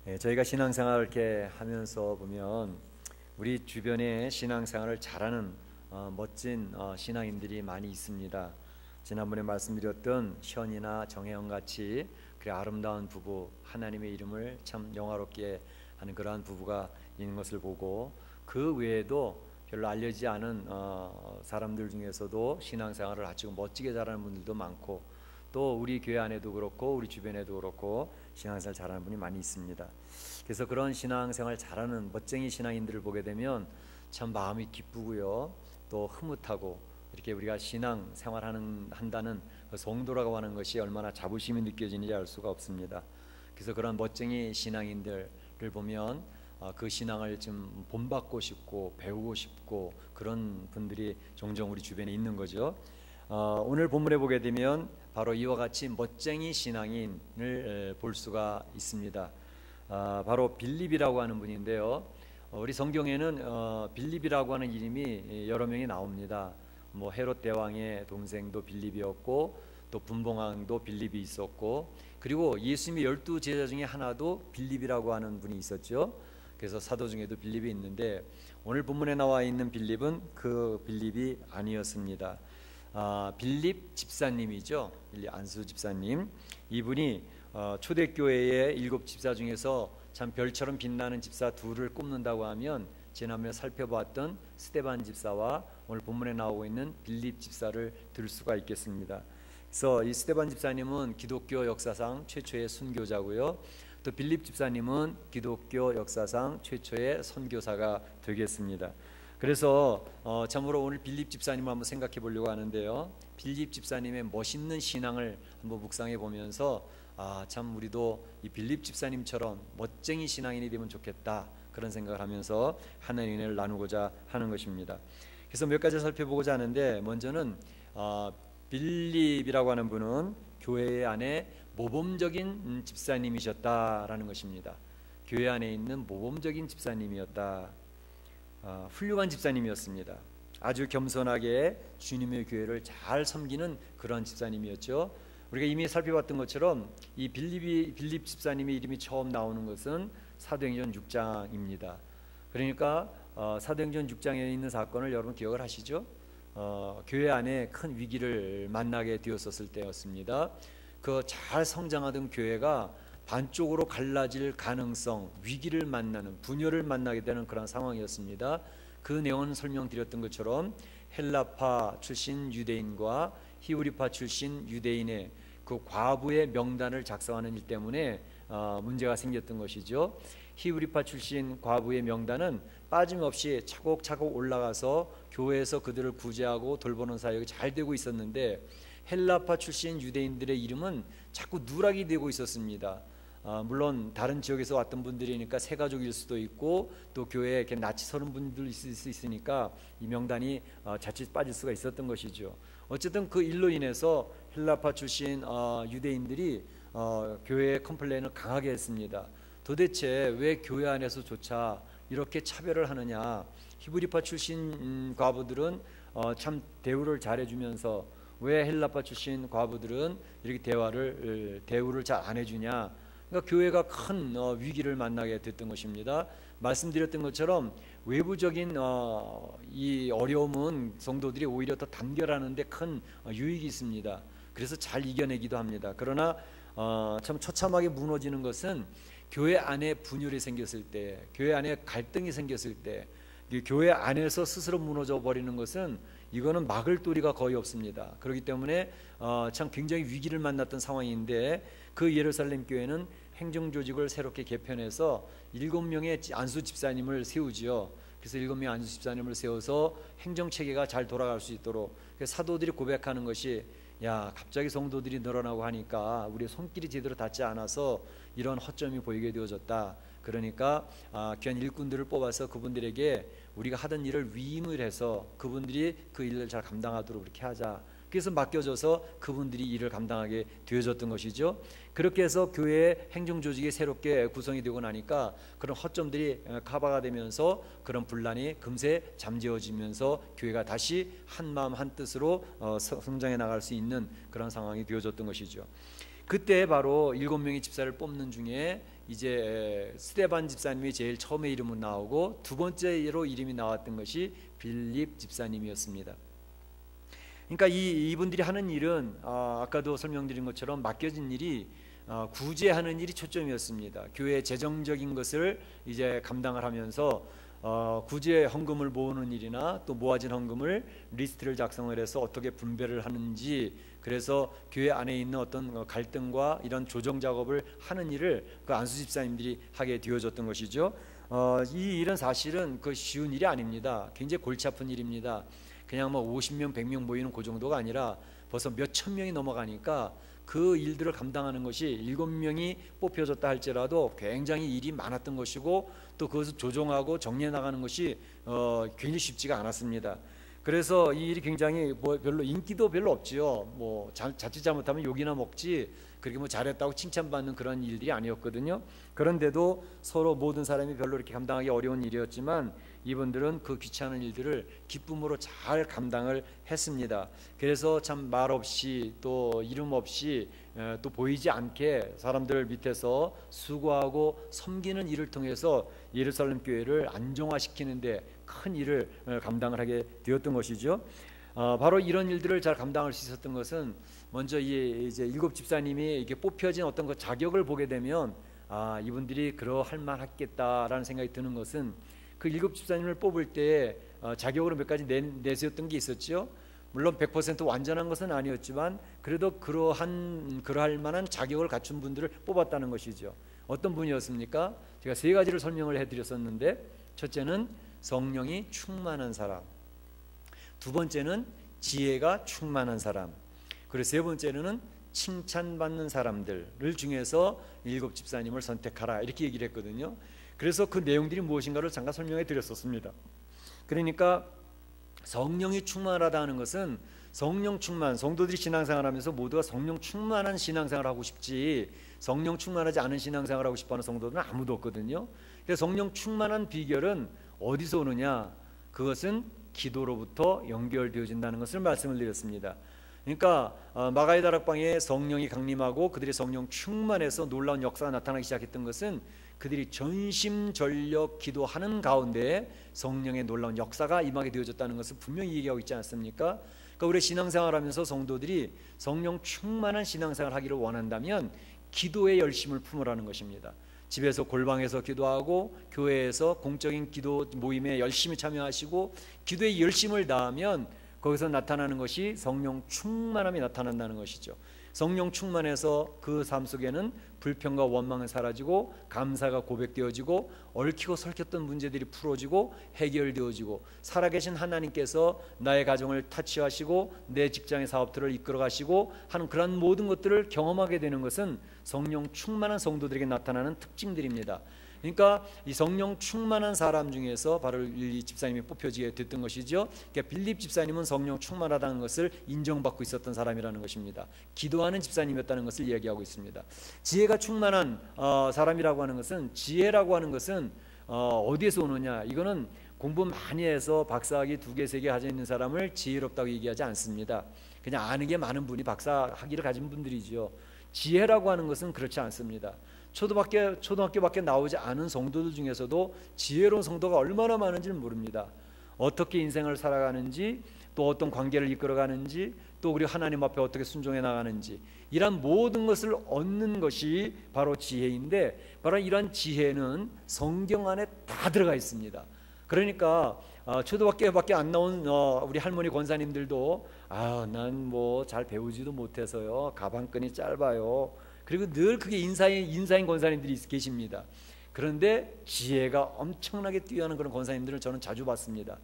저희가 신앙생활을 이렇게 하면서 보면 우리 주변에 신앙생활을 잘하는 멋진 신앙인들이 많이 있습니다. 지난번에 말씀드렸던 현이나 정혜영 같이 그래 아름다운 부부, 하나님의 이름을 참 영화롭게 하는 그러한 부부가 있는 것을 보고, 그 외에도 별로 알려지지 않은 사람들 중에서도 신앙생활을 아주 멋지게 잘하는 분들도 많고, 또 우리 교회 안에도 그렇고 우리 주변에도 그렇고 신앙생활 잘하는 분이 많이 있습니다. 그래서 그런 신앙생활 잘하는 멋쟁이 신앙인들을 보게 되면 참 마음이 기쁘고요, 또 흐뭇하고, 이렇게 우리가 신앙생활 한다는 그 성도라고 하는 것이 얼마나 자부심이 느껴지는지 알 수가 없습니다. 그래서 그런 멋쟁이 신앙인들을 보면 그 신앙을 좀 본받고 싶고 배우고 싶고 그런 분들이 종종 우리 주변에 있는 거죠. 오늘 본문에 보게 되면 바로 이와 같이 멋쟁이 신앙인을 볼 수가 있습니다. 바로 빌립이라고 하는 분인데요, 우리 성경에는 빌립이라고 하는 이름이 여러 명이 나옵니다. 뭐 헤롯 대왕의 동생도 빌립이었고, 또 분봉왕도 빌립이 있었고, 그리고 예수님의 12 제자 중에 하나도 빌립이라고 하는 분이 있었죠. 그래서 사도 중에도 빌립이 있는데, 오늘 본문에 나와 있는 빌립은 그 빌립이 아니었습니다. 빌립 집사님이죠. 빌립 안수 집사님. 이분이 초대교회의 7 집사 중에서 참 별처럼 빛나는 집사 둘을 꼽는다고 하면 지난번에 살펴봤던 스데반 집사와 오늘 본문에 나오고 있는 빌립 집사를 들 수가 있겠습니다. 그래서 이 스데반 집사님은 기독교 역사상 최초의 순교자고요, 또 빌립 집사님은 기독교 역사상 최초의 선교사가 되겠습니다. 그래서 참으로 오늘 빌립 집사님을 한번 생각해 보려고 하는데요, 빌립 집사님의 멋있는 신앙을 한번 묵상해 보면서 참 우리도 이 빌립 집사님처럼 멋쟁이 신앙인이 되면 좋겠다, 그런 생각을 하면서 하나님의 은혜를 나누고자 하는 것입니다. 그래서 몇 가지 살펴보고자 하는데, 먼저는 빌립이라고 하는 분은 교회 안에 모범적인 집사님이셨다라는 것입니다. 교회 안에 있는 모범적인 집사님이었다. 훌륭한 집사님이었습니다. 아주 겸손하게 주님의 교회를 잘 섬기는 그런 집사님이었죠. 우리가 이미 살펴봤던 것처럼 이 빌립 집사님의 이름이 처음 나오는 것은 사도행전 6장입니다. 그러니까 사도행전 6장에 있는 사건을 여러분 기억을 하시죠? 교회 안에 큰 위기를 만나게 되었었을 때였습니다. 그 잘 성장하던 교회가 반쪽으로 갈라질 가능성, 위기를 만나는, 분열을 만나게 되는 그런 상황이었습니다. 그 내용은 설명드렸던 것처럼 헬라파 출신 유대인과 히브리파 출신 유대인의 그 과부의 명단을 작성하는 일 때문에 문제가 생겼던 것이죠. 히브리파 출신 과부의 명단은 빠짐없이 차곡차곡 올라가서 교회에서 그들을 구제하고 돌보는 사역이 잘 되고 있었는데, 헬라파 출신 유대인들의 이름은 자꾸 누락이 되고 있었습니다. 물론 다른 지역에서 왔던 분들이니까 새 가족일 수도 있고, 또 교회에 이렇게 낯이 서는 분들 있을 수 있으니까 이 명단이 자칫 빠질 수가 있었던 것이죠. 어쨌든 그 일로 인해서 헬라파 출신 유대인들이 교회의 컴플레인을 강하게 했습니다. 도대체 왜 교회 안에서조차 이렇게 차별을 하느냐, 히브리파 출신 과부들은 참 대우를 잘해주면서 왜 헬라파 출신 과부들은 이렇게 대우를 잘 안 해주냐. 그러니까 교회가 큰 위기를 만나게 됐던 것입니다. 말씀드렸던 것처럼 외부적인 이 어려움은 성도들이 오히려 더 단결하는데 큰 유익이 있습니다. 그래서 잘 이겨내기도 합니다. 그러나 참 처참하게 무너지는 것은 교회 안에 분열이 생겼을 때, 교회 안에 갈등이 생겼을 때, 교회 안에서 스스로 무너져 버리는 것은 이거는 막을 도리가 거의 없습니다. 그렇기 때문에 참 굉장히 위기를 만났던 상황인데, 그 예루살렘 교회는 행정조직을 새롭게 개편해서 7명의 안수 집사님을 세우지요. 그래서 7명의 안수 집사님을 세워서 행정체계가 잘 돌아갈 수 있도록, 사도들이 고백하는 것이, 야, 갑자기 성도들이 늘어나고 하니까 우리의 손길이 제대로 닿지 않아서 이런 허점이 보이게 되어졌다. 그러니까 귀한 일꾼들을 뽑아서 그분들에게 우리가 하던 일을 위임을 해서 그분들이 그 일을 잘 감당하도록 그렇게 하자. 그래서 맡겨져서 그분들이 일을 감당하게 되어졌던 것이죠. 그렇게 해서 교회의 행정조직이 새롭게 구성이 되고 나니까 그런 허점들이 커버가 되면서 그런 분란이 금세 잠재워지면서 교회가 다시 한 마음 한 뜻으로 성장해 나갈 수 있는 그런 상황이 되어졌던 것이죠. 그때 바로 7명의 집사를 뽑는 중에 이제 스데반 집사님이 제일 처음에 이름은 나오고 두 번째로 이름이 나왔던 것이 빌립 집사님이었습니다. 그러니까 이분들이 하는 일은 아까도 설명드린 것처럼 맡겨진 일이 구제하는 일이 초점이었습니다. 교회 재정적인 것을 이제 감당을 하면서 구제 헌금을 모으는 일이나 또 모아진 헌금을 리스트를 작성을 해서 어떻게 분배를 하는지, 그래서 교회 안에 있는 어떤 갈등과 이런 조정 작업을 하는 일을 그 안수 집사님들이 하게 되어졌던 것이죠. 이 일은 사실은 그 쉬운 일이 아닙니다. 굉장히 골치 아픈 일입니다. 그냥 뭐 50명, 100명 모이는 그 정도가 아니라 벌써 몇 천 명이 넘어가니까 그 일들을 감당하는 것이 7명이 뽑혀졌다 할지라도 굉장히 일이 많았던 것이고, 또 그것을 조정하고 정리해 나가는 것이 굉장히 쉽지가 않았습니다. 그래서 이 일이 굉장히 별로 인기도 별로 없지요. 자칫 잘못하면 욕이나 먹지, 그렇게 잘했다고 칭찬받는 그런 일들이 아니었거든요. 그런데도 서로 모든 사람이 별로 이렇게 감당하기 어려운 일이었지만 이분들은 그 귀찮은 일들을 기쁨으로 잘 감당을 했습니다. 그래서 참 말없이 또 이름 없이 또 보이지 않게 사람들 밑에서 수고하고 섬기는 일을 통해서 예루살렘 교회를 안정화시키는데 큰 일을 감당을 하게 되었던 것이죠. 바로 이런 일들을 잘 감당할 수 있었던 것은 먼저 이제 7 집사님이 이렇게 뽑혀진 어떤 그 자격을 보게 되면 이분들이 그러할 만하겠다라는 생각이 드는 것은 그 7 집사님을 뽑을 때 자격으로 몇 가지 내세웠던 게 있었죠. 물론 100% 완전한 것은 아니었지만 그래도 그러할 만한 자격을 갖춘 분들을 뽑았다는 것이죠. 어떤 분이었습니까? 제가 3가지를 설명을 해드렸었는데, 첫째는 성령이 충만한 사람, 두 번째는 지혜가 충만한 사람, 그리고 세 번째는 칭찬받는 사람들 중에서 7 집사님을 선택하라, 이렇게 얘기를 했거든요. 그래서 그 내용들이 무엇인가를 잠깐 설명해 드렸었습니다. 그러니까 성령이 충만하다는 것은 성령 충만, 성도들이 신앙생활하면서 모두가 성령 충만한 신앙생활을 하고 싶지, 성령 충만하지 않은 신앙생활을 하고 싶어하는 성도들은 아무도 없거든요. 그래서 성령 충만한 비결은 어디서 오느냐? 그것은 기도로부터 연결되어진다는 것을 말씀을 드렸습니다. 그러니까 마가의 다락방에 성령이 강림하고 그들이 성령 충만해서 놀라운 역사가 나타나기 시작했던 것은 그들이 전심전력 기도하는 가운데 성령의 놀라운 역사가 임하게 되어졌다는 것을 분명히 얘기하고 있지 않습니까? 그러니까 우리 신앙생활하면서 성도들이 성령 충만한 신앙생활을 하기를 원한다면 기도의 열심을 품으라는 것입니다. 집에서 골방에서 기도하고 교회에서 공적인 기도 모임에 열심히 참여하시고 기도의 열심을 다하면 거기서 나타나는 것이 성령 충만함이 나타난다는 것이죠. 성령 충만해서 그 삶 속에는 불평과 원망은 사라지고 감사가 고백되어지고 얽히고 설켰던 문제들이 풀어지고 해결되어지고 살아계신 하나님께서 나의 가정을 타치하시고 내 직장의 사업들을 이끌어가시고 하는 그런 모든 것들을 경험하게 되는 것은 성령 충만한 성도들에게 나타나는 특징들입니다. 그러니까 이 성령 충만한 사람 중에서 바로 이 집사님이 뽑혀지게 됐던 것이죠. 그러니까 빌립 집사님은 성령 충만하다는 것을 인정받고 있었던 사람이라는 것입니다. 기도하는 집사님이었다는 것을 이야기하고 있습니다. 지혜가 충만한 사람이라고 하는 것은, 지혜라고 하는 것은 어디에서 오느냐? 이거는 공부 많이 해서 박사학위 2개, 3개 가지고 있는 사람을 지혜롭다고 얘기하지 않습니다. 그냥 아는 게 많은 분이 박사학위를 가진 분들이죠. 지혜라고 하는 것은 그렇지 않습니다. 초등학교밖에 나오지 않은 성도들 중에서도 지혜로운 성도가 얼마나 많은지는 모릅니다. 어떻게 인생을 살아가는지, 또 어떤 관계를 이끌어가는지, 또 우리 하나님 앞에 어떻게 순종해 나가는지, 이런 모든 것을 얻는 것이 바로 지혜인데, 바로 이런 지혜는 성경 안에 다 들어가 있습니다. 그러니까 초등학교밖에 안 나온 우리 할머니 권사님들도 난 뭐 잘 배우지도 못해서요, 가방끈이 짧아요, 그리고 늘 그게 인사인 권사님들이 계십니다. 그런데 지혜가 엄청나게 뛰어난 그런 권사님들을 저는 자주 봤습니다.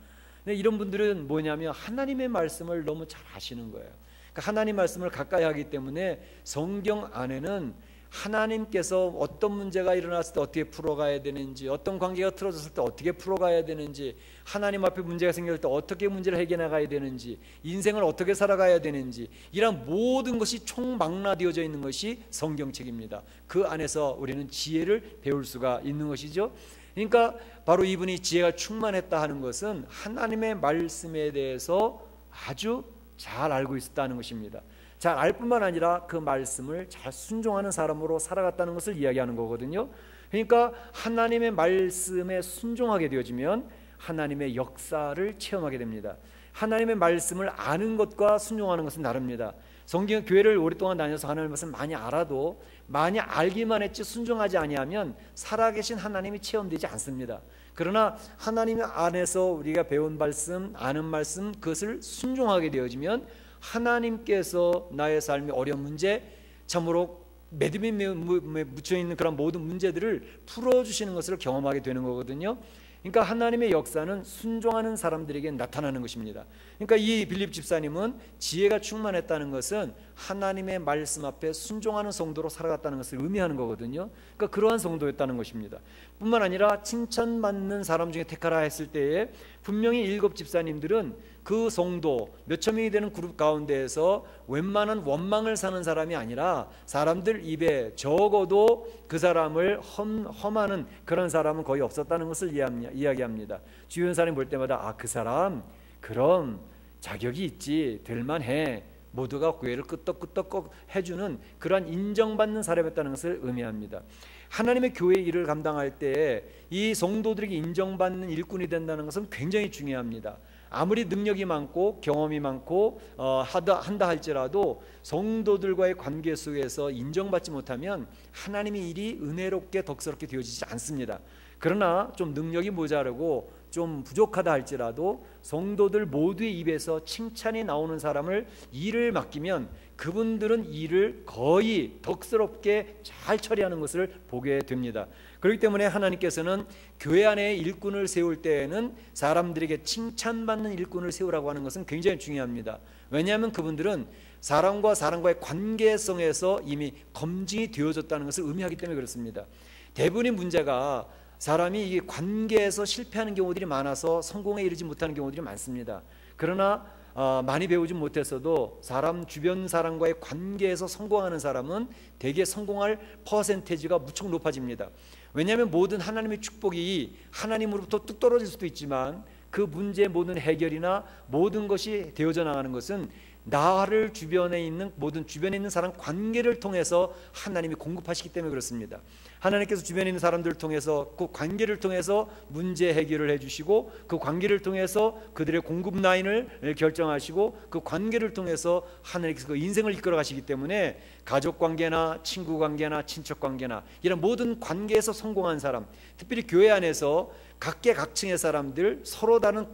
근데 이런 분들은 뭐냐면 하나님의 말씀을 너무 잘 아시는 거예요. 그러니까 하나님 말씀을 가까이 하기 때문에 성경 안에는 하나님께서 어떤 문제가 일어났을 때 어떻게 풀어가야 되는지, 어떤 관계가 틀어졌을 때 어떻게 풀어가야 되는지, 하나님 앞에 문제가 생길 때 어떻게 문제를 해결해 나가야 되는지, 인생을 어떻게 살아가야 되는지, 이런 모든 것이 총망라되어져 있는 것이 성경책입니다. 그 안에서 우리는 지혜를 배울 수가 있는 것이죠. 그러니까 바로 이분이 지혜가 충만했다 하는 것은 하나님의 말씀에 대해서 아주 잘 알고 있었다는 것입니다. 잘 알 뿐만 아니라 그 말씀을 잘 순종하는 사람으로 살아갔다는 것을 이야기하는 거거든요. 그러니까 하나님의 말씀에 순종하게 되어지면 하나님의 역사를 체험하게 됩니다. 하나님의 말씀을 아는 것과 순종하는 것은 다릅니다. 성경 교회를 오랫동안 다녀서 하나님의 말씀을 많이 알아도 많이 알기만 했지 순종하지 아니하면 살아계신 하나님이 체험되지 않습니다. 그러나 하나님 안에서 우리가 배운 말씀, 아는 말씀, 그것을 순종하게 되어지면 하나님께서 나의 삶의 어려운 문제, 참으로 믿음이 묻혀있는 그런 모든 문제들을 풀어주시는 것을 경험하게 되는 거거든요. 그러니까 하나님의 역사는 순종하는 사람들에게 나타나는 것입니다. 그러니까 이 빌립 집사님은 지혜가 충만했다는 것은 하나님의 말씀 앞에 순종하는 성도로 살아갔다는 것을 의미하는 거거든요. 그러니까 그러한 성도였다는 것입니다. 뿐만 아니라 칭찬받는 사람 중에 택하라 했을 때에 분명히 7 집사님들은 그 성도 몇천 명이 되는 그룹 가운데에서 웬만한 원망을 사는 사람이 아니라 사람들 입에 적어도 그 사람을 험하는 그런 사람은 거의 없었다는 것을 이야기합니다. 주변 사람이 볼 때마다 그 사람 그럼 자격이 있지, 될만해, 모두가 구애를 끄떡끄떡 해주는 그러한 인정받는 사람이었다는 것을 의미합니다. 하나님의 교회 일을 감당할 때 이 성도들에게 인정받는 일꾼이 된다는 것은 굉장히 중요합니다. 아무리 능력이 많고 경험이 많고 한다 할지라도 성도들과의 관계 속에서 인정받지 못하면 하나님의 일이 은혜롭게 덕스럽게 되어지지 않습니다. 그러나 좀 능력이 모자르고 좀 부족하다 할지라도 성도들 모두의 입에서 칭찬이 나오는 사람을 일을 맡기면 그분들은 일을 거의 덕스럽게 잘 처리하는 것을 보게 됩니다. 그렇기 때문에 하나님께서는 교회 안에 일꾼을 세울 때에는 사람들에게 칭찬받는 일꾼을 세우라고 하는 것은 굉장히 중요합니다. 왜냐하면 그분들은 사람과 사람과의 관계성에서 이미 검증이 되어졌다는 것을 의미하기 때문에 그렇습니다. 대부분의 문제가 사람이 이 관계에서 실패하는 경우들이 많아서 성공에 이르지 못하는 경우들이 많습니다. 그러나 많이 배우지 못했어도 주변 사람과의 관계에서 성공하는 사람은 대개 성공할 퍼센테이지가 무척 높아집니다. 왜냐하면 모든 하나님의 축복이 하나님으로부터 뚝 떨어질 수도 있지만 그 문제의 모든 해결이나 모든 것이 되어져 나가는 것은 나를 주변에 있는 사람 관계를 통해서 하나님이 공급하시기 때문에 그렇습니다. 하나님께서 주변에 있는 사람들을 통해서 그 관계를 통해서 문제 해결을 해주시고 그 관계를 통해서 그들의 공급 라인을 결정하시고 그 관계를 통해서 하나님께서 그 인생을 이끌어 가시기 때문에 가족 관계나 친구 관계나 친척 관계나 이런 모든 관계에서 성공한 사람, 특별히 교회 안에서 각계각층의 사람들, 서로 다른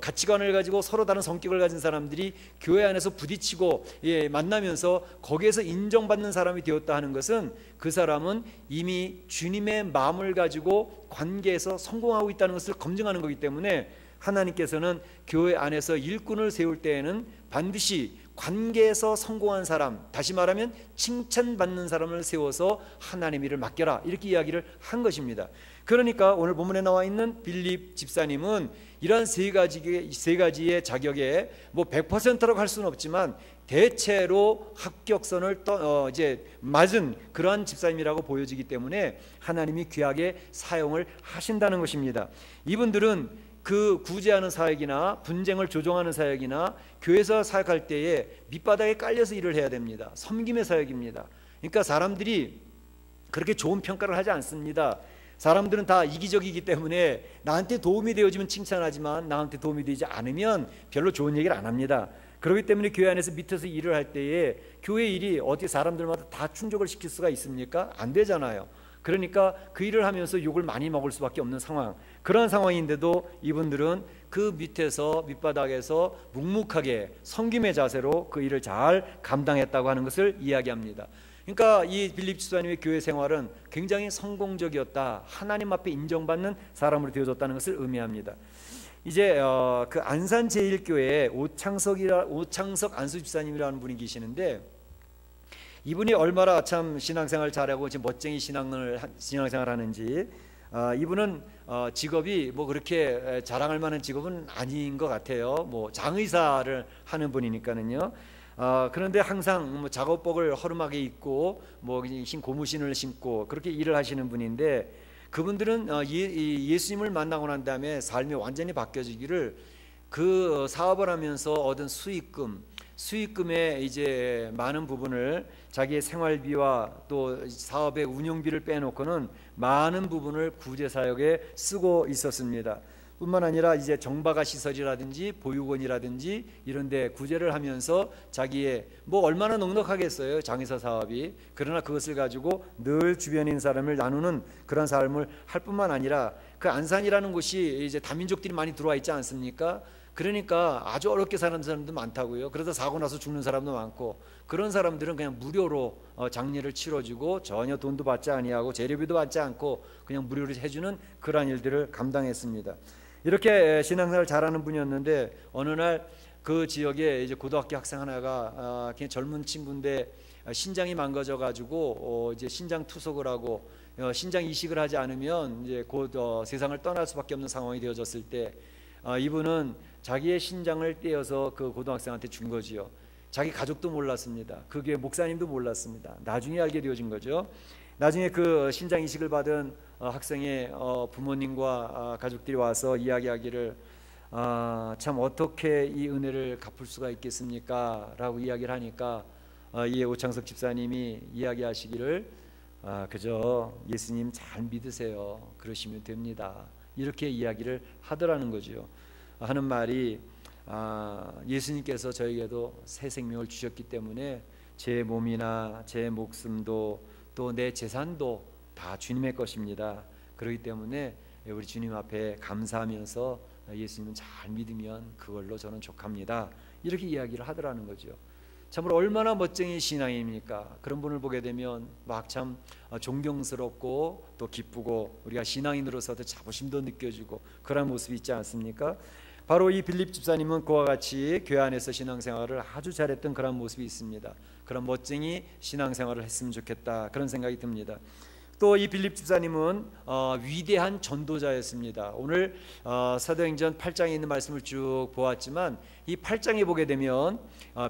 가치관을 가지고 서로 다른 성격을 가진 사람들이 교회 안에서 부딪히고 만나면서 거기에서 인정받는 사람이 되었다 하는 것은 그 사람은 이미 주님의 마음을 가지고 관계에서 성공하고 있다는 것을 검증하는 거기 때문에 하나님께서는 교회 안에서 일꾼을 세울 때에는 반드시 관계에서 성공한 사람, 다시 말하면 칭찬받는 사람을 세워서 하나님 일을 맡겨라, 이렇게 이야기를 한 것입니다. 그러니까 오늘 본문에 나와 있는 빌립 집사님은 이러한 세 가지의 자격에 100%라고 할 수는 없지만 대체로 합격선을 맞은 그러한 집사님이라고 보여지기 때문에 하나님이 귀하게 사용을 하신다는 것입니다. 이분들은 그 구제하는 사역이나 분쟁을 조정하는 사역이나 교회에서 사역할 때에 밑바닥에 깔려서 일을 해야 됩니다. 섬김의 사역입니다. 그러니까 사람들이 그렇게 좋은 평가를 하지 않습니다. 사람들은 다 이기적이기 때문에 나한테 도움이 되어지면 칭찬하지만 나한테 도움이 되지 않으면 별로 좋은 얘기를 안 합니다. 그렇기 때문에 교회 안에서 밑에서 일을 할 때에 교회 일이 어떻게 사람들마다 다 충족을 시킬 수가 있습니까? 안 되잖아요. 그러니까 그 일을 하면서 욕을 많이 먹을 수밖에 없는 상황, 그런 상황인데도 이분들은 그 밑바닥에서 묵묵하게 섬김의 자세로 그 일을 잘 감당했다고 하는 것을 이야기합니다. 그러니까 이 빌립 집사님의 교회 생활은 굉장히 성공적이었다, 하나님 앞에 인정받는 사람으로 되어졌다는 것을 의미합니다. 이제 그 안산 제1교회에 오창석 안수 집사님이라는 분이 계시는데, 이분이 얼마나 참 신앙생활 잘하고 지금 멋쟁이 신앙생활 하는지, 이분은 직업이 그렇게 자랑할 만한 직업은 아닌 것 같아요. 장의사를 하는 분이니까는요. 그런데 항상 작업복을 허름하게 입고 흰 고무신을 신고 그렇게 일을 하시는 분인데, 그분들은 예수님을 만나고 난 다음에 삶이 완전히 바뀌어지기를 그 사업을 하면서 얻은 수익금, 수익금의 이제 많은 부분을 자기의 생활비와 또 사업의 운영비를 빼놓고는 많은 부분을 구제 사역에 쓰고 있었습니다. 뿐만 아니라 이제 정박아 시설이라든지 보육원이라든지 이런 데 구제를 하면서 자기의 뭐 얼마나 넉넉하겠어요, 장의사 사업이. 그러나 그것을 가지고 늘 주변에 있는 사람을 나누는 그런 삶을 할 뿐만 아니라, 그 안산이라는 곳이 이제 다민족들이 많이 들어와 있지 않습니까? 그러니까 아주 어렵게 사는 사람도 많다고요. 그러다 사고 나서 죽는 사람도 많고, 그런 사람들은 그냥 무료로 장례를 치러주고 전혀 돈도 받지 아니하고 재료비도 받지 않고 그냥 무료로 해주는 그러한 일들을 감당했습니다. 이렇게 신앙생활을 잘하는 분이었는데, 어느 날 그 지역에 이제 고등학교 학생 하나가 그냥 젊은 친구인데 신장이 망가져 가지고 이제 신장 투석을 하고 신장 이식을 하지 않으면 이제 곧 세상을 떠날 수밖에 없는 상황이 되어졌을 때, 이분은 자기의 신장을 떼어서 그 고등학생한테 준 거지요. 자기 가족도 몰랐습니다. 그 교회 목사님도 몰랐습니다. 나중에 알게 되어진 거죠. 나중에 그 신장 이식을 받은 학생의 부모님과 가족들이 와서 이야기하기를, 참 어떻게 이 은혜를 갚을 수가 있겠습니까? 라고 이야기를 하니까 이 오창석 집사님이 이야기하시기를, 그저 예수님 잘 믿으세요. 그러시면 됩니다. 이렇게 이야기를 하더라는 거죠. 하는 말이, 예수님께서 저에게도 새 생명을 주셨기 때문에 제 몸이나 제 목숨도 또 내 재산도 다 주님의 것입니다. 그렇기 때문에 우리 주님 앞에 감사하면서 예수님은 잘 믿으면 그걸로 저는 족합니다. 이렇게 이야기를 하더라는 거죠. 참으로 얼마나 멋쟁이 신앙입니까? 그런 분을 보게 되면 막 참 존경스럽고 또 기쁘고, 우리가 신앙인으로서도 자부심도 느껴지고 그런 모습이 있지 않습니까? 바로 이 빌립 집사님은 그와 같이 교회 안에서 신앙생활을 아주 잘했던 그런 모습이 있습니다. 그런 멋쟁이 신앙생활을 했으면 좋겠다, 그런 생각이 듭니다. 또 이 빌립 집사님은 위대한 전도자였습니다. 오늘 사도행전 8장에 있는 말씀을 쭉 보았지만, 이 8장에 보게 되면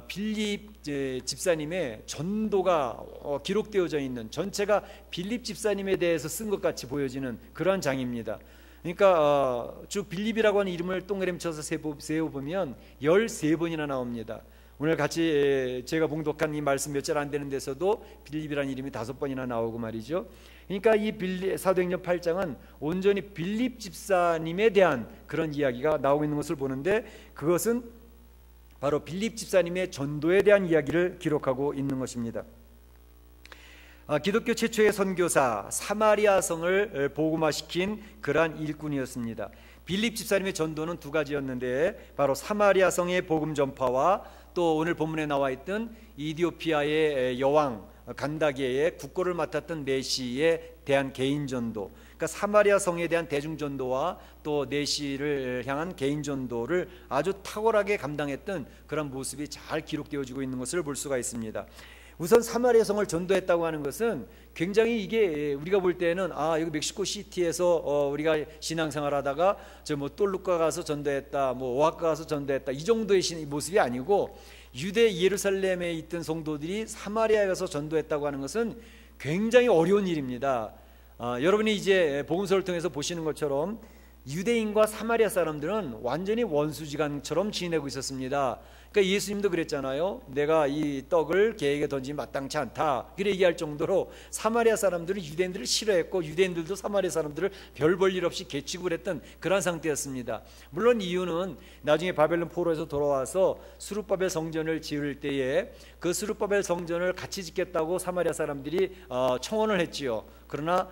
빌립 집사님의 전도가 기록되어져 있는, 전체가 빌립 집사님에 대해서 쓴 것 같이 보여지는 그러한 장입니다. 그러니까 쭉 빌립이라고 하는 이름을 동그라미 쳐서 세어보면 13번이나 나옵니다. 오늘 같이 제가 봉독한 이 말씀 몇 절 안 되는 데서도 빌립이라는 이름이 5번이나 나오고 말이죠. 그러니까 이 사도행전 8장은 온전히 빌립 집사님에 대한 그런 이야기가 나오고 있는 것을 보는데, 그것은 바로 빌립 집사님의 전도에 대한 이야기를 기록하고 있는 것입니다. 기독교 최초의 선교사, 사마리아 성을 복음화시킨 그러한 일꾼이었습니다. 빌립 집사님의 전도는 두 가지였는데, 바로 사마리아 성의 복음 전파와 또 오늘 본문에 나와 있던 이디오피아의 여왕 간다게의 국고를 맡았던 네시에 대한 개인 전도, 그러니까 사마리아 성에 대한 대중 전도와 또 네시를 향한 개인 전도를 아주 탁월하게 감당했던 그런 모습이 잘 기록되어지고 있는 것을 볼 수가 있습니다. 우선 사마리아 성을 전도했다고 하는 것은 굉장히, 이게 우리가 볼 때는 여기 멕시코 시티에서 우리가 신앙생활하다가 저 뭐 똘루카 가서 전도했다, 뭐 오아카 가서 전도했다, 이 정도의 모습이 아니고, 유대 예루살렘에 있던 성도들이 사마리아에 가서 전도했다고 하는 것은 굉장히 어려운 일입니다. 여러분이 이제 복음서를 통해서 보시는 것처럼 유대인과 사마리아 사람들은 완전히 원수지간처럼 지내고 있었습니다. 그러니까 예수님도 그랬잖아요. 내가 이 떡을 개에게 던지면 마땅치 않다, 그래 얘기할 정도로 사마리아 사람들은 유대인들을 싫어했고, 유대인들도 사마리아 사람들을 별 볼 일 없이 개취고 그랬던 그런 상태였습니다. 물론 이유는 나중에 바벨론 포로에서 돌아와서 스룹바벨 성전을 지을 때에 그 스룹바벨 성전을 같이 짓겠다고 사마리아 사람들이 청원을 했지요. 그러나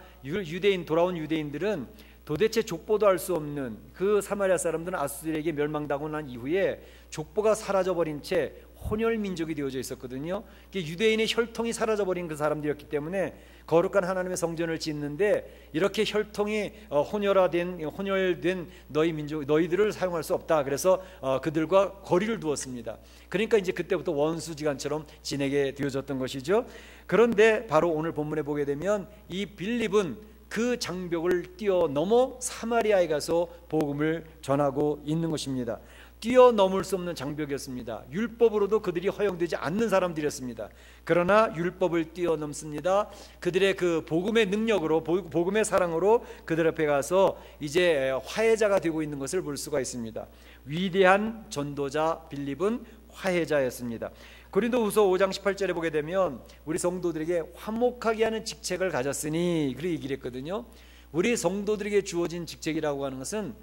돌아온 유대인들은 도대체 족보도 알 수 없는 그 사마리아 사람들은 아수르에게 멸망당하고 난 이후에 족보가 사라져버린 채 혼혈 민족이 되어져 있었거든요. 유대인의 혈통이 사라져버린 그 사람들이었기 때문에 거룩한 하나님의 성전을 짓는데 이렇게 혈통이 혼혈된 너희들을 사용할 수 없다. 그래서 그들과 거리를 두었습니다. 그러니까 이제 그때부터 원수지간처럼 지내게 되어졌던 것이죠. 그런데 바로 오늘 본문에 보게 되면 이 빌립은 그 장벽을 뛰어넘어 사마리아에 가서 복음을 전하고 있는 것입니다. 뛰어넘을 수 없는 장벽이었습니다. 율법으로도 그들이 허용되지 않는 사람들이었습니다. 그러나 율법을 뛰어넘습니다. 그들의 그 복음의 능력으로, 복음의 사랑으로 그들 앞에 가서 이제 화해자가 되고 있는 것을 볼 수가 있습니다. 위대한 전도자 빌립은 화해자였습니다. 고린도후서 5장 18절에 보게 되면 우리 성도들에게 화목하게 하는 직책을 가졌으니 그렇게 얘기를 했거든요. 우리 성도들에게 주어진 직책이라고 하는 것은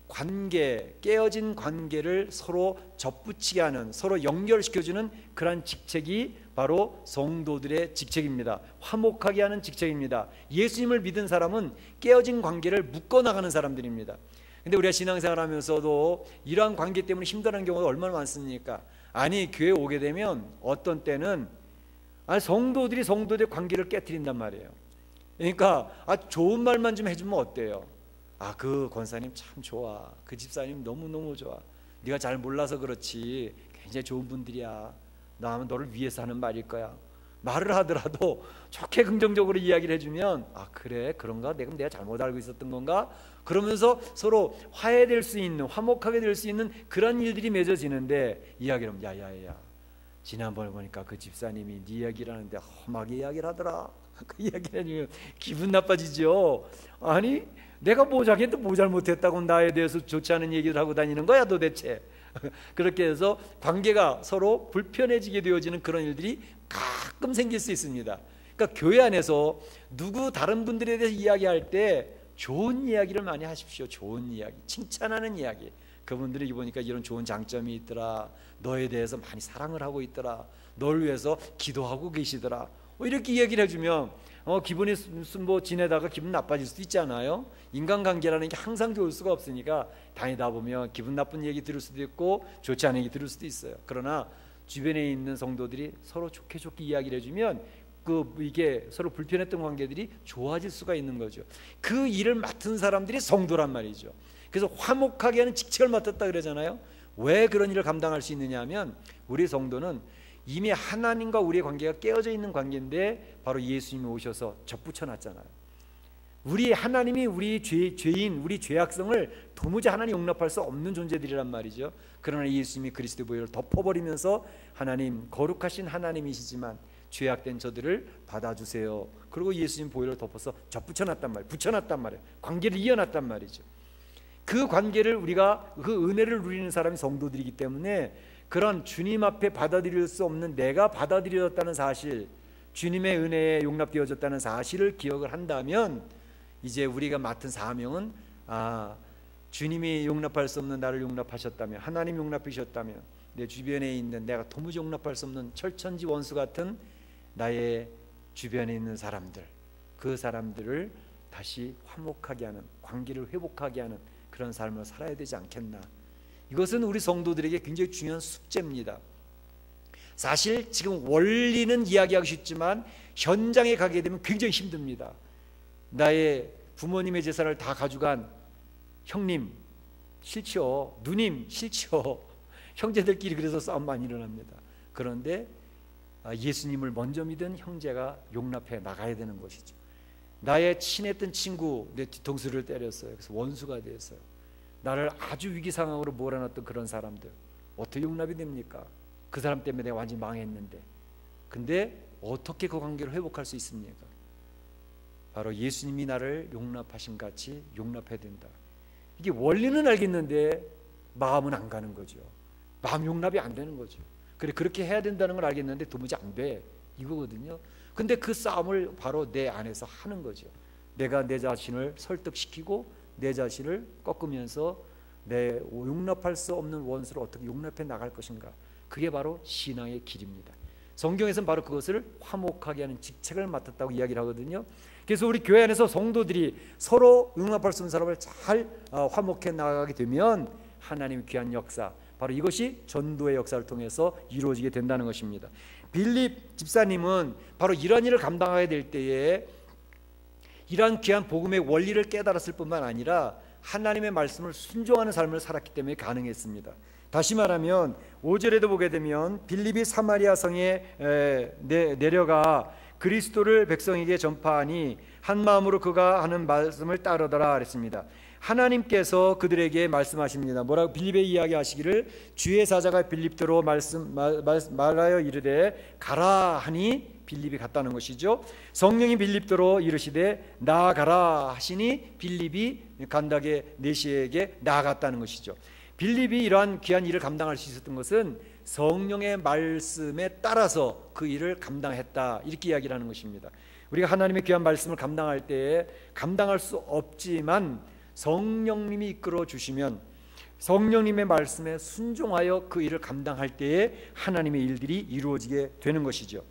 관계, 깨어진 관계를 서로 접붙이게 하는, 서로 연결시켜주는 그러한 직책이 바로 성도들의 직책입니다. 화목하게 하는 직책입니다. 예수님을 믿은 사람은 깨어진 관계를 묶어나가는 사람들입니다. 근데 우리가 신앙생활 하면서도 이러한 관계 때문에 힘들어하는 경우가 얼마나 많습니까? 아니, 교회 오게 되면 어떤 때는 성도들이 성도들의 관계를 깨트린단 말이에요. 그러니까 좋은 말만 좀 해주면 어때요? 그 권사님 참 좋아, 그 집사님 너무너무 좋아, 네가 잘 몰라서 그렇지 굉장히 좋은 분들이야, 나는 너를 위해서 하는 말일 거야. 말을 하더라도 좋게 긍정적으로 이야기를 해주면 그래, 그런가, 내가 잘못 알고 있었던 건가, 그러면서 서로 화해될 수 있는, 화목하게 될 수 있는 그런 일들이 맺어지는데, 이야기를 하면 야야야, 지난번에 보니까 그 집사님이 네 이야기를 하는데 험하게 이야기를 하더라. 그 이야기를 해주면 기분 나빠지죠. 아니, 내가 뭐 자기한테 뭐 잘못했다고 나에 대해서 좋지 않은 얘기를 하고 다니는 거야 도대체. 그렇게 해서 관계가 서로 불편해지게 되어지는 그런 일들이 가끔 생길 수 있습니다. 그러니까 교회 안에서 누구 다른 분들에 대해서 이야기할 때 좋은 이야기를 많이 하십시오. 좋은 이야기, 칭찬하는 이야기. 그분들이 보니까 이런 좋은 장점이 있더라, 너에 대해서 많이 사랑을 하고 있더라, 널 위해서 기도하고 계시더라, 이렇게 이야기를 해주면 기분이 지내다가 기분 나빠질 수도 있잖아요. 인간관계라는 게 항상 좋을 수가 없으니까 다니다 보면 기분 나쁜 얘기 들을 수도 있고 좋지 않은 얘기 들을 수도 있어요. 그러나 주변에 있는 성도들이 서로 좋게 이야기를 해주면 이게 서로 불편했던 관계들이 좋아질 수가 있는 거죠. 그 일을 맡은 사람들이 성도란 말이죠. 그래서 화목하게 하는 직책을 맡았다 그러잖아요. 왜 그런 일을 감당할 수 있느냐 하면 우리 성도는 이미 하나님과 우리의 관계가 깨어져 있는 관계인데 바로 예수님이 오셔서 접붙여 놨잖아요. 우리 하나님이 우리 죄인, 우리 죄악성을 도무지 하나님 용납할 수 없는 존재들이란 말이죠. 그러나 예수님이 그리스도의 보혈을 덮어버리면서 하나님, 거룩하신 하나님이시지만 죄악된 저들을 받아주세요. 그리고 예수님 보혈을 덮어서 접붙여 놨단 말이에요. 붙여놨단 말이에요. 관계를 이어놨단 말이죠. 그 관계를 우리가, 그 은혜를 누리는 사람이 성도들이기 때문에 그런 주님 앞에 받아들일 수 없는 내가 받아들여졌다는 사실, 주님의 은혜에 용납되어졌다는 사실을 기억을 한다면 이제 우리가 맡은 사명은 주님이 용납할 수 없는 나를 용납하셨다면, 하나님 용납하셨다면 내 주변에 있는 내가 도무지 용납할 수 없는 철천지 원수 같은 나의 주변에 있는 사람들, 그 사람들을 다시 화목하게 하는, 관계를 회복하게 하는 그런 삶을 살아야 되지 않겠나. 이것은 우리 성도들에게 굉장히 중요한 숙제입니다. 사실 지금 원리는 이야기하기 쉽지만 현장에 가게 되면 굉장히 힘듭니다. 나의 부모님의 재산을 다 가져간 형님 싫죠, 누님 싫죠. 형제들끼리 그래서 싸움 많이 일어납니다. 그런데 예수님을 먼저 믿은 형제가 용납해 나가야 되는 것이죠. 나의 친했던 친구 내 뒤통수를 때렸어요. 그래서 원수가 되었어요. 나를 아주 위기 상황으로 몰아넣었던 그런 사람들 어떻게 용납이 됩니까? 그 사람 때문에 내가 완전히 망했는데. 근데 어떻게 그 관계를 회복할 수 있습니까? 바로 예수님이 나를 용납하신 같이 용납해야 된다. 이게 원리는 알겠는데 마음은 안 가는 거죠. 마음 용납이 안 되는 거죠. 그래, 그렇게 해야 된다는 걸 알겠는데 도무지 안 돼, 이거거든요. 근데 그 싸움을 바로 내 안에서 하는 거죠. 내가 내 자신을 설득시키고 내 자신을 꺾으면서 내 용납할 수 없는 원수를 어떻게 용납해 나갈 것인가. 그게 바로 신앙의 길입니다. 성경에서는 바로 그것을 화목하게 하는 직책을 맡았다고 이야기를 하거든요. 그래서 우리 교회 안에서 성도들이 서로 용납할 수 없는 사람을 잘 화목해 나가게 되면 하나님의 귀한 역사, 바로 이것이 전도의 역사를 통해서 이루어지게 된다는 것입니다. 빌립 집사님은 바로 이런 일을 감당하게 될 때에 이러한 귀한 복음의 원리를 깨달았을 뿐만 아니라 하나님의 말씀을 순종하는 삶을 살았기 때문에 가능했습니다. 다시 말하면 5절에도 보게 되면 빌립이 사마리아 성에 내려가 그리스도를 백성에게 전파하니 한 마음으로 그가 하는 말씀을 따르더라 그랬습니다. 하나님께서 그들에게 말씀하십니다. 뭐라고? 빌립에 이야기하시기를 주의 사자가 빌립대로 말하여 이르되 가라 하니 빌립이 갔다는 것이죠. 성령이 빌립대로 이르시되 나아가라 하시니 빌립이 간다게 내시에게 나아갔다는 것이죠. 빌립이 이러한 귀한 일을 감당할 수 있었던 것은 성령의 말씀에 따라서 그 일을 감당했다, 이렇게 이야기를 하는 것입니다. 우리가 하나님의 귀한 말씀을 감당할 때에 감당할 수 없지만 성령님이 이끌어 주시면 성령님의 말씀에 순종하여 그 일을 감당할 때에 하나님의 일들이 이루어지게 되는 것이죠.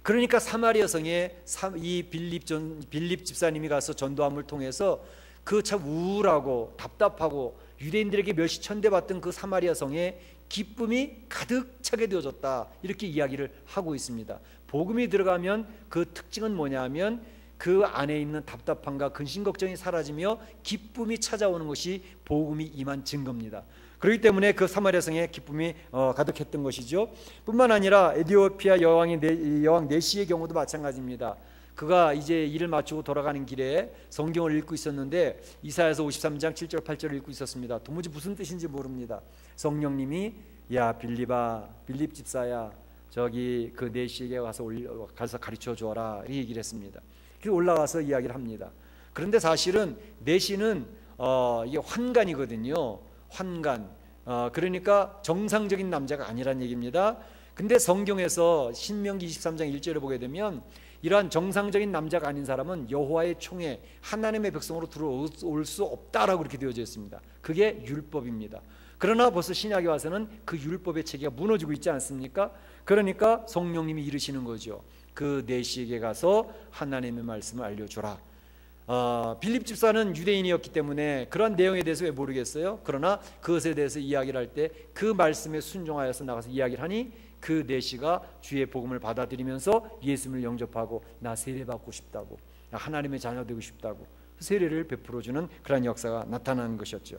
그러니까 사마리아 성에 이 빌립 집사님이 가서 전도함을 통해서 그 참 우울하고 답답하고 유대인들에게 멸시천대받던 그 사마리아 성에 기쁨이 가득 차게 되어졌다, 이렇게 이야기를 하고 있습니다. 복음이 들어가면 그 특징은 뭐냐면 그 안에 있는 답답함과 근심 걱정이 사라지며 기쁨이 찾아오는 것이 복음이 임한 증거입니다. 그렇기 때문에 그 사마리아 성에 기쁨이 가득했던 것이죠. 뿐만 아니라 에티오피아 여왕 네시의 경우도 마찬가지입니다. 그가 이제 일을 마치고 돌아가는 길에 성경을 읽고 있었는데 이사야서 53장 7절 8절을 읽고 있었습니다. 도무지 무슨 뜻인지 모릅니다. 성령님이 야 빌립 집사야, 저기 그 네시에게 가서 가르쳐 주어라, 이 얘기를 했습니다. 그 올라가서 이야기를 합니다. 그런데 사실은 네시는 이게 환관이거든요. 환관. 그러니까 정상적인 남자가 아니란 얘기입니다. 근데 성경에서 신명기 23장 1절을 보게 되면 이러한 정상적인 남자가 아닌 사람은 여호와의 총회 하나님의 백성으로 들어올 수 없다라고 이렇게 되어져 있습니다. 그게 율법입니다. 그러나 벌써 신약에 와서는 그 율법의 체계가 무너지고 있지 않습니까? 그러니까 성령님이 이르시는 거죠. 그 네시에게 가서 하나님의 말씀을 알려주라. 빌립 집사는 유대인이었기 때문에 그런 내용에 대해서 왜 모르겠어요? 그러나 그것에 대해서 이야기를 할 때 그 말씀에 순종하여서 나가서 이야기를 하니 그 네시가 주의 복음을 받아들이면서 예수님을 영접하고 나 세례받고 싶다고, 하나님의 자녀 되고 싶다고 세례를 베풀어주는 그런 역사가 나타나는 것이었죠.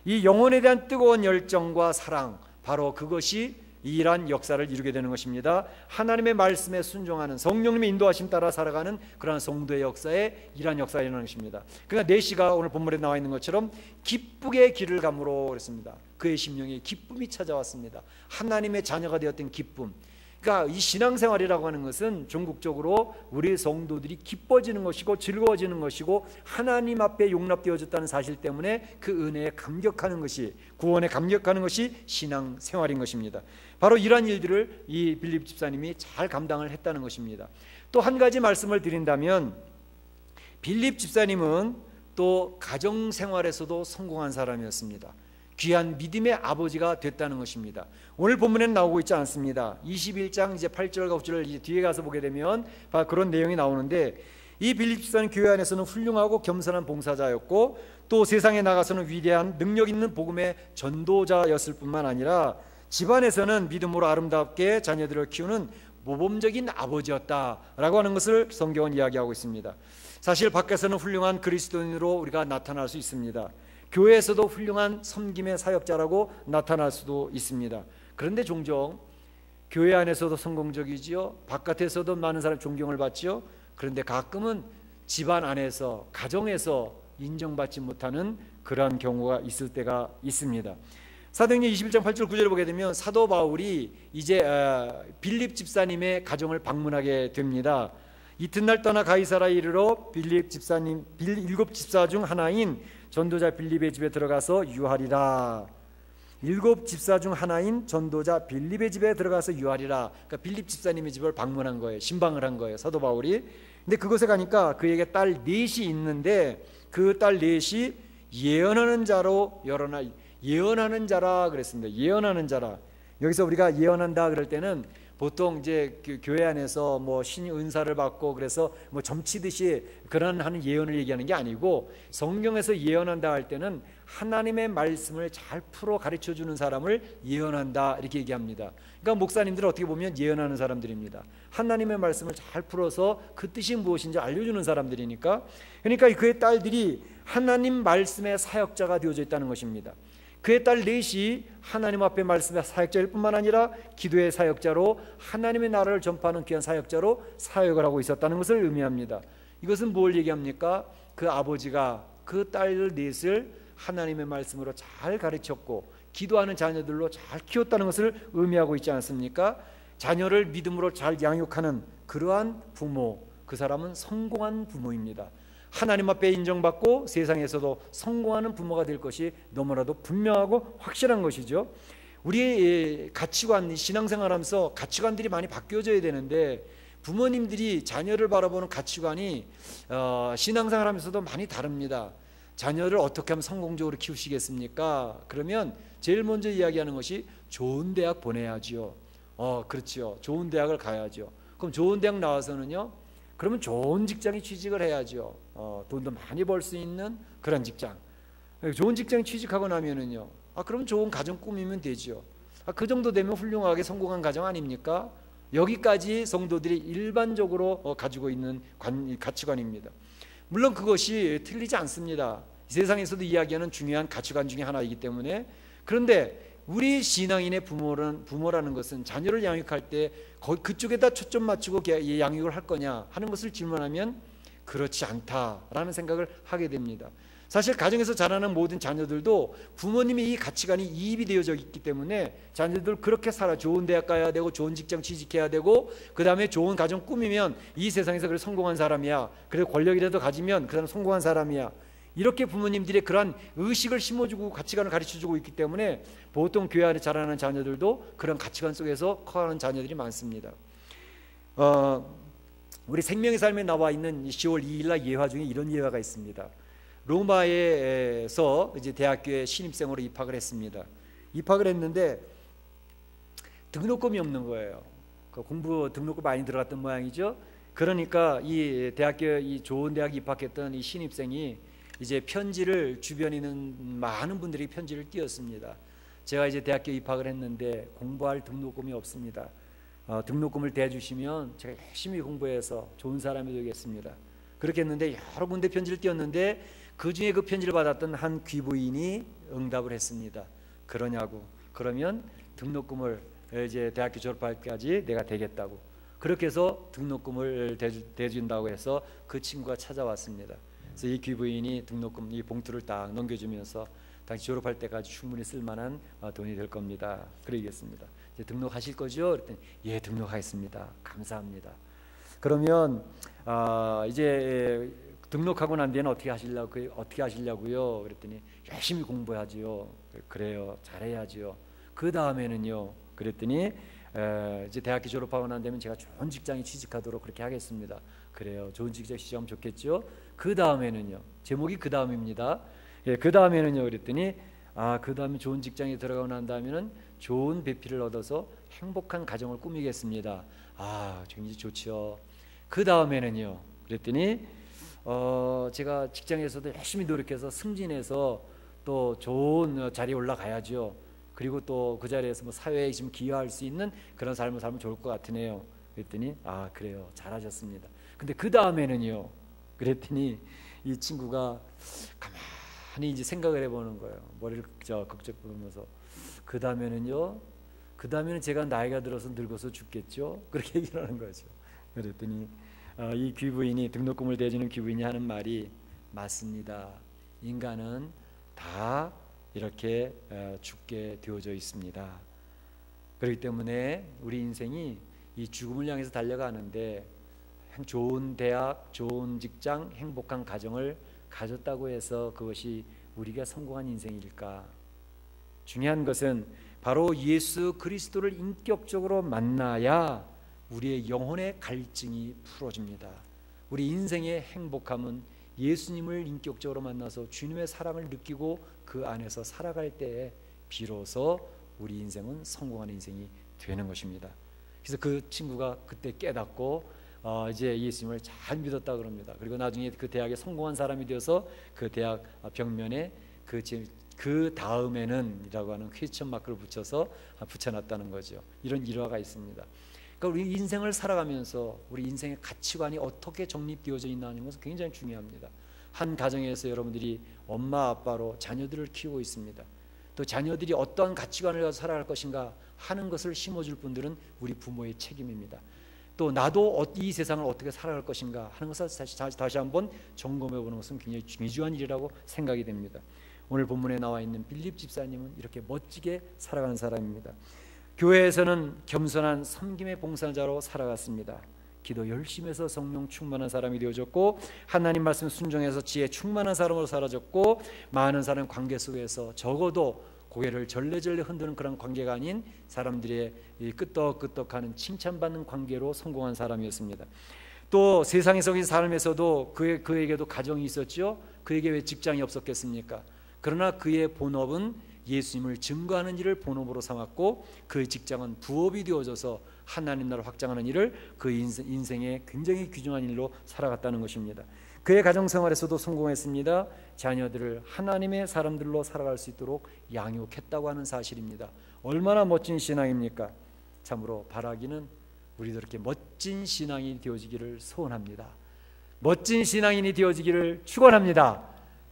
이 영혼에 대한 뜨거운 열정과 사랑, 바로 그것이 이러한 역사를 이루게 되는 것입니다. 하나님의 말씀에 순종하는, 성령님의 인도하심 따라 살아가는 그러한 성도의 역사에 이러한 역사가 일어나는 것입니다. 그러니까 네시가 오늘 본문에 나와 있는 것처럼 기쁘게 길을 감으로 그랬습니다. 그의 심령에 기쁨이 찾아왔습니다. 하나님의 자녀가 되었던 기쁨. 그러니까 이 신앙생활이라고 하는 것은 종국적으로 우리 성도들이 기뻐지는 것이고 즐거워지는 것이고 하나님 앞에 용납되어졌다는 사실 때문에 그 은혜에 감격하는 것이, 구원에 감격하는 것이 신앙생활인 것입니다. 바로 이러한 일들을 이 빌립 집사님이 잘 감당을 했다는 것입니다. 또 한 가지 말씀을 드린다면 빌립 집사님은 또 가정생활에서도 성공한 사람이었습니다. 귀한 믿음의 아버지가 됐다는 것입니다. 오늘 본문에는 나오고 있지 않습니다. 21장 이제 8절과 9절을 이제 뒤에 가서 보게 되면 그런 내용이 나오는데, 이 빌립 집사는 교회 안에서는 훌륭하고 겸손한 봉사자였고 또 세상에 나가서는 위대한 능력 있는 복음의 전도자였을 뿐만 아니라 집안에서는 믿음으로 아름답게 자녀들을 키우는 모범적인 아버지였다라고 하는 것을 성경은 이야기하고 있습니다. 사실 밖에서는 훌륭한 그리스도인으로 우리가 나타날 수 있습니다. 교회에서도 훌륭한 섬김의 사역자라고 나타날 수도 있습니다. 그런데 종종 교회 안에서도 성공적이지요, 바깥에서도 많은 사람 존경을 받지요. 그런데 가끔은 집안 안에서, 가정에서 인정받지 못하는 그러한 경우가 있을 때가 있습니다. 사도행전 21장 8절 9절을 보게 되면 사도 바울이 이제 빌립 집사님의 가정을 방문하게 됩니다. 이튿날 떠나 가이사라에 이르러 빌립 집사님 7집사 중 하나인 전도자 빌립의 집에 들어가서 유하리라. 7집사 중 하나인 전도자 빌립의 집에 들어가서 유하리라. 그러니까 빌립 집사님의 집을 방문한 거예요. 신방을 한 거예요, 사도 바울이. 근데 그곳에 가니까 그에게 딸 넷이 있는데 그 딸 넷이 예언하는 자로 예언하는 자라 그랬습니다. 예언하는 자라. 여기서 우리가 예언한다 그럴 때는 보통 이제 교회 안에서 뭐 신 은사를 받고 그래서 뭐 점치듯이 그런 하는 예언을 얘기하는 게 아니고, 성경에서 예언한다 할 때는 하나님의 말씀을 잘 풀어 가르쳐 주는 사람을 예언한다 이렇게 얘기합니다. 그러니까 목사님들은 어떻게 보면 예언하는 사람들입니다. 하나님의 말씀을 잘 풀어서 그 뜻이 무엇인지 알려주는 사람들이니까. 그러니까 그의 딸들이 하나님 말씀의 사역자가 되어져 있다는 것입니다. 그의 딸 넷이 하나님 앞에 말씀의 사역자일 뿐만 아니라 기도의 사역자로, 하나님의 나라를 전파하는 귀한 사역자로 사역을 하고 있었다는 것을 의미합니다. 이것은 뭘 얘기합니까? 그 아버지가 그 딸 넷을 하나님의 말씀으로 잘 가르쳤고 기도하는 자녀들로 잘 키웠다는 것을 의미하고 있지 않습니까? 자녀를 믿음으로 잘 양육하는 그러한 부모, 그 사람은 성공한 부모입니다. 하나님 앞에 인정받고 세상에서도 성공하는 부모가 될 것이 너무나도 분명하고 확실한 것이죠. 우리의 가치관, 신앙생활하면서 가치관들이 많이 바뀌어져야 되는데 부모님들이 자녀를 바라보는 가치관이 신앙생활하면서도 많이 다릅니다. 자녀를 어떻게 하면 성공적으로 키우시겠습니까? 그러면 제일 먼저 이야기하는 것이 좋은 대학 보내야지요. 그렇죠. 좋은 대학을 가야죠. 그럼 좋은 대학 나와서는요, 그러면 좋은 직장에 취직을 해야죠. 돈도 많이 벌 수 있는 그런 직장. 좋은 직장에 취직하고 나면은요, 그럼 좋은 가정 꾸미면 되죠. 그 정도 되면 훌륭하게 성공한 가정 아닙니까? 여기까지 성도들이 일반적으로 가지고 있는 가치관입니다. 물론 그것이 틀리지 않습니다. 세상에서도 이야기하는 중요한 가치관 중에 하나이기 때문에. 그런데 우리 신앙인의 부모라는 것은 자녀를 양육할 때 그쪽에다 초점 맞추고 양육을 할 거냐 하는 것을 질문하면 그렇지 않다라는 생각을 하게 됩니다. 사실 가정에서 자라는 모든 자녀들도 부모님의 이 가치관이 이입이 되어져 있기 때문에 자녀들 그렇게 살아. 좋은 대학 가야 되고 좋은 직장 취직해야 되고 그 다음에 좋은 가정 꾸미면 이 세상에서 그래 성공한 사람이야. 그래도 권력이라도 가지면 그 사람 성공한 사람이야. 이렇게 부모님들의 그런 의식을 심어주고 가치관을 가르쳐주고 있기 때문에 보통 교회 안에 자라는 자녀들도 그런 가치관 속에서 커가는 자녀들이 많습니다. 우리 생명의 삶에 나와 있는 10월 2일 날 예화 중에 이런 예화가 있습니다. 로마에서 이제 대학교에 신입생으로 입학을 했습니다. 입학을 했는데 등록금이 없는 거예요. 그 공부 등록금 많이 들어갔던 모양이죠. 그러니까 이 대학교 이 좋은 대학 입학했던 이 신입생이 이제 편지를 주변에 있는 많은 분들이 편지를 띄웠습니다. 제가 이제 대학교 입학을 했는데 공부할 등록금이 없습니다. 등록금을 대주시면 제가 열심히 공부해서 좋은 사람이 되겠습니다. 그렇게 했는데 여러 군데 편지를 띄웠는데 그 중에 그 편지를 받았던 한 귀부인이 응답을 했습니다. 그러냐고. 그러면 등록금을 이제 대학교 졸업할 때까지 내가 대겠다고. 그렇게 해서 등록금을 대준다고 해서 그 친구가 찾아왔습니다. 그래서 이 귀부인이 등록금 이 봉투를 딱 넘겨주면서 당시 졸업할 때까지 충분히 쓸만한 돈이 될 겁니다. 그러겠습니다. 이제 등록하실 거죠? 그랬더니 예, 등록하겠습니다. 감사합니다. 그러면 이제 등록하고 난 뒤에는 어떻게 하시려고요? 그랬더니 열심히 공부하지요. 그래요, 잘해야지요. 그 다음에는요? 그랬더니 이제 대학교 졸업하고 난 다음에 제가 좋은 직장에 취직하도록 그렇게 하겠습니다. 그래요, 좋은 직장에 취직하면 좋겠죠. 그 다음에는요? 제목이 그 다음입니다. 예, 그 다음에는요? 그랬더니 그 다음에 좋은 직장에 들어가고 난 다음에는 좋은 배필을 얻어서 행복한 가정을 꾸미겠습니다. 굉장히 좋죠. 그 다음에는요? 그랬더니 제가 직장에서도 열심히 노력해서 승진해서 또 좋은 자리에 올라가야죠. 그리고 또 그 자리에서 뭐 사회에 좀 기여할 수 있는 그런 삶을 살면 좋을 것 같으네요. 그랬더니 그래요, 잘하셨습니다. 근데 그 다음에는요? 그랬더니 이 친구가 가만히 이제 생각을 해보는 거예요. 머리를 극적 보면서 그 다음에는요? 그 다음에는 제가 나이가 들어서 늙어서 죽겠죠? 그렇게 얘기를 하는 거죠. 그랬더니 이 귀부인이 등록금을 대주는 귀부인이 하는 말이 맞습니다. 인간은 다 이렇게 죽게 되어져 있습니다. 그렇기 때문에 우리 인생이 이 죽음을 향해서 달려가는데 좋은 대학, 좋은 직장, 행복한 가정을 가졌다고 해서 그것이 우리가 성공한 인생일까? 중요한 것은 바로 예수 그리스도를 인격적으로 만나야 우리의 영혼의 갈증이 풀어집니다. 우리 인생의 행복함은 예수님을 인격적으로 만나서 주님의 사랑을 느끼고 그 안에서 살아갈 때에 비로소 우리 인생은 성공한 인생이 되는 것입니다. 그래서 그 친구가 그때 깨닫고 이제 예수님을 잘 믿었다 그럽니다. 그리고 나중에 그 대학에 성공한 사람이 되어서 그 대학 벽면에 그 다음에는 이라고 하는 퀘스천 마크를 붙여놨다는 거죠. 이런 일화가 있습니다. 그러니까 우리 인생을 살아가면서 우리 인생의 가치관이 어떻게 정립되어져 있나는 것은 굉장히 중요합니다. 한 가정에서 여러분들이 엄마 아빠로 자녀들을 키우고 있습니다. 또 자녀들이 어떠한 가치관을 가지고 살아갈 것인가 하는 것을 심어줄 분들은 우리 부모의 책임입니다. 또 나도 이 세상을 어떻게 살아갈 것인가 하는 것을 다시 한번 점검해 보는 것은 굉장히 중요한 일이라고 생각이 됩니다. 오늘 본문에 나와 있는 빌립 집사님은 이렇게 멋지게 살아가는 사람입니다. 교회에서는 겸손한 섬김의 봉사자로 살아갔습니다. 기도 열심히 해서 성령 충만한 사람이 되어졌고 하나님 말씀 순종해서 지혜 충만한 사람으로 살아졌고 많은 사람 관계 속에서 적어도 고개를 절레절레 흔드는 그런 관계가 아닌 사람들의 이 끄떡끄떡하는 칭찬받는 관계로 성공한 사람이었습니다. 또 세상에서의 삶에서도 그에게도 가정이 있었죠. 그에게 왜 직장이 없었겠습니까? 그러나 그의 본업은 예수님을 증거하는 일을 본업으로 삼았고 그의 직장은 부업이 되어져서 하나님 나라를 확장하는 일을 그 인생의 굉장히 귀중한 일로 살아갔다는 것입니다. 그의 가정생활에서도 성공했습니다. 자녀들을 하나님의 사람들로 살아갈 수 있도록 양육했다고 하는 사실입니다. 얼마나 멋진 신앙입니까? 참으로 바라기는 우리도 이렇게 멋진 신앙이 되어지기를 소원합니다. 멋진 신앙인이 되어지기를 축원합니다.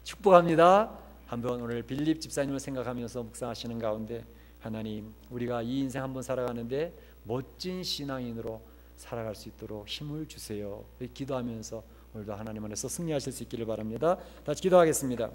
축복합니다. 한번 오늘 빌립 집사님을 생각하면서 묵상하시는 가운데 하나님, 우리가 이 인생 한번 살아가는데 멋진 신앙인으로 살아갈 수 있도록 힘을 주세요. 기도하면서 오늘도 하나님 안에서 승리하실 수 있기를 바랍니다. 다시 기도하겠습니다.